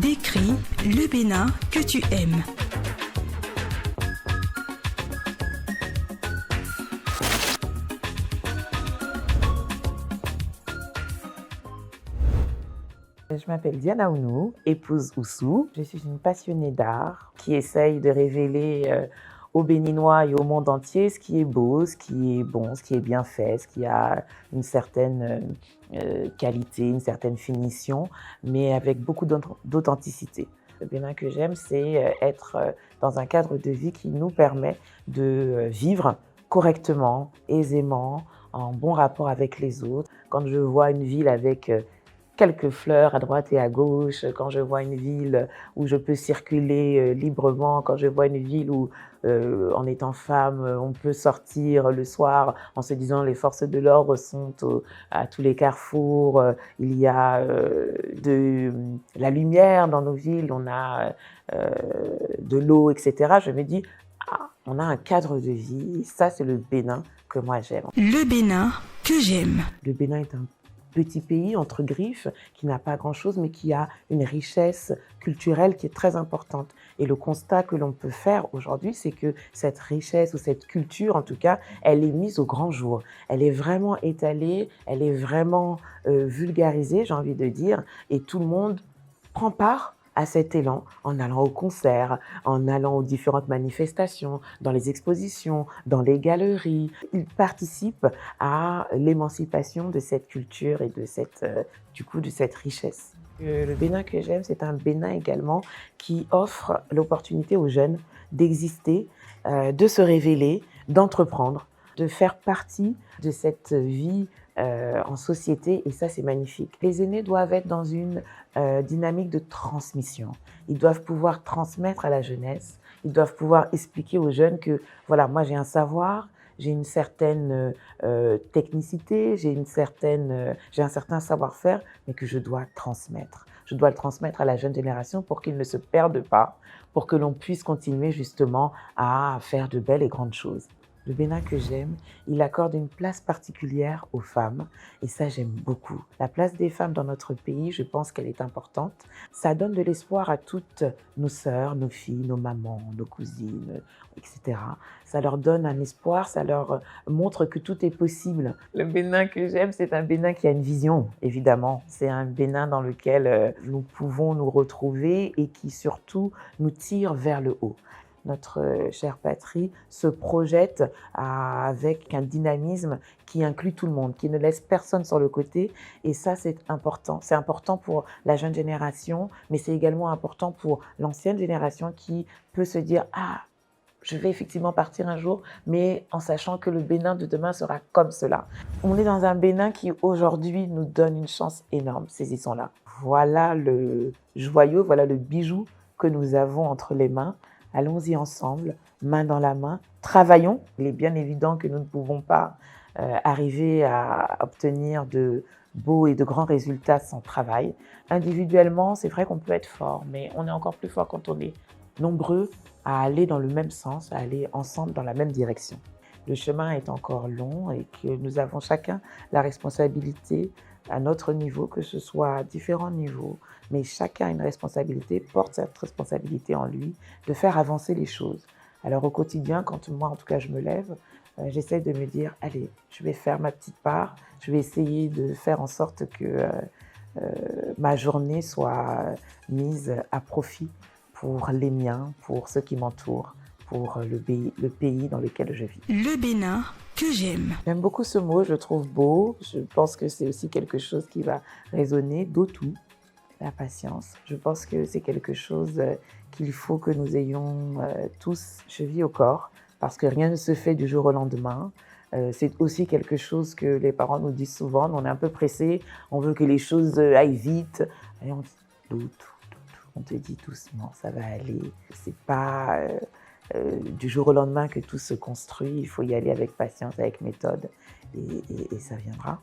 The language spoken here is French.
Décris le Bénin que tu aimes. Je m'appelle Diana Ounou, épouse Oussou. Je suis une passionnée d'art qui essaye de révéler aux Béninois et au monde entier ce qui est beau, ce qui est bon, ce qui est bien fait, ce qui a une certaine qualité, une certaine finition, mais avec beaucoup d'authenticité. Le Bénin que j'aime, c'est être dans un cadre de vie qui nous permet de vivre correctement, aisément, en bon rapport avec les autres. Quand je vois une ville avec quelques fleurs à droite et à gauche, quand je vois une ville où je peux circuler librement, quand je vois une ville où, en étant femme, on peut sortir le soir en se disant les forces de l'ordre sont à tous les carrefours, il y a de la lumière dans nos villes, on a de l'eau, etc. Je me dis, ah, on a un cadre de vie, ça c'est le Bénin que moi j'aime. Le Bénin que j'aime. Le Bénin est un petit pays entre griffes qui n'a pas grand-chose mais qui a une richesse culturelle qui est très importante. Et le constat que l'on peut faire aujourd'hui, c'est que cette richesse ou cette culture, en tout cas, elle est mise au grand jour. Elle est vraiment étalée, elle est vraiment vulgarisée, j'ai envie de dire, et tout le monde prend part à cet élan en allant au concert, en allant aux différentes manifestations, dans les expositions, dans les galeries. Ils participent à l'émancipation de cette culture et de cette richesse. Le Bénin que j'aime, c'est un Bénin également qui offre l'opportunité aux jeunes d'exister, de se révéler, d'entreprendre, de faire partie de cette vie en société, et ça c'est magnifique. Les aînés doivent être dans une dynamique de transmission. Ils doivent pouvoir transmettre à la jeunesse, ils doivent pouvoir expliquer aux jeunes que voilà, moi j'ai un savoir, j'ai une certaine technicité, j'ai un certain savoir-faire, mais que je dois transmettre. Je dois le transmettre à la jeune génération pour qu'ils ne se perdent pas, pour que l'on puisse continuer justement à faire de belles et grandes choses. Le Bénin que j'aime, il accorde une place particulière aux femmes et ça j'aime beaucoup. La place des femmes dans notre pays, je pense qu'elle est importante. Ça donne de l'espoir à toutes nos sœurs, nos filles, nos mamans, nos cousines, etc. Ça leur donne un espoir, ça leur montre que tout est possible. Le Bénin que j'aime, c'est un Bénin qui a une vision, évidemment. C'est un Bénin dans lequel nous pouvons nous retrouver et qui surtout nous tire vers le haut. Notre chère patrie se projette avec un dynamisme qui inclut tout le monde, qui ne laisse personne sur le côté. Et ça, c'est important. C'est important pour la jeune génération, mais c'est également important pour l'ancienne génération qui peut se dire « Ah, je vais effectivement partir un jour, mais en sachant que le Bénin de demain sera comme cela. » On est dans un Bénin qui, aujourd'hui, nous donne une chance énorme. Saisissons-la. Voilà le joyau, voilà le bijou que nous avons entre les mains. Allons-y ensemble, main dans la main, travaillons. Il est bien évident que nous ne pouvons pas arriver à obtenir de beaux et de grands résultats sans travail. Individuellement, c'est vrai qu'on peut être fort, mais on est encore plus fort quand on est nombreux à aller dans le même sens, à aller ensemble dans la même direction. Le chemin est encore long et que nous avons chacun la responsabilité à notre niveau, que ce soit à différents niveaux, mais chacun a une responsabilité, porte cette responsabilité en lui, de faire avancer les choses. Alors au quotidien, quand moi en tout cas je me lève, j'essaie de me dire, allez, je vais faire ma petite part, je vais essayer de faire en sorte que ma journée soit mise à profit pour les miens, pour ceux qui m'entourent, pour le pays dans lequel je vis. Le Bénin que j'aime. J'aime beaucoup ce mot, je le trouve beau. Je pense que c'est aussi quelque chose qui va résonner, d'Otou, la patience. Je pense que c'est quelque chose qu'il faut que nous ayons tous cheville au corps, parce que rien ne se fait du jour au lendemain. C'est aussi quelque chose que les parents nous disent souvent, on est un peu pressés, on veut que les choses aillent vite. Et on dit, doute, on te dit doucement, ça va aller. C'est pas du jour au lendemain que tout se construit, il faut y aller avec patience, avec méthode, et ça viendra.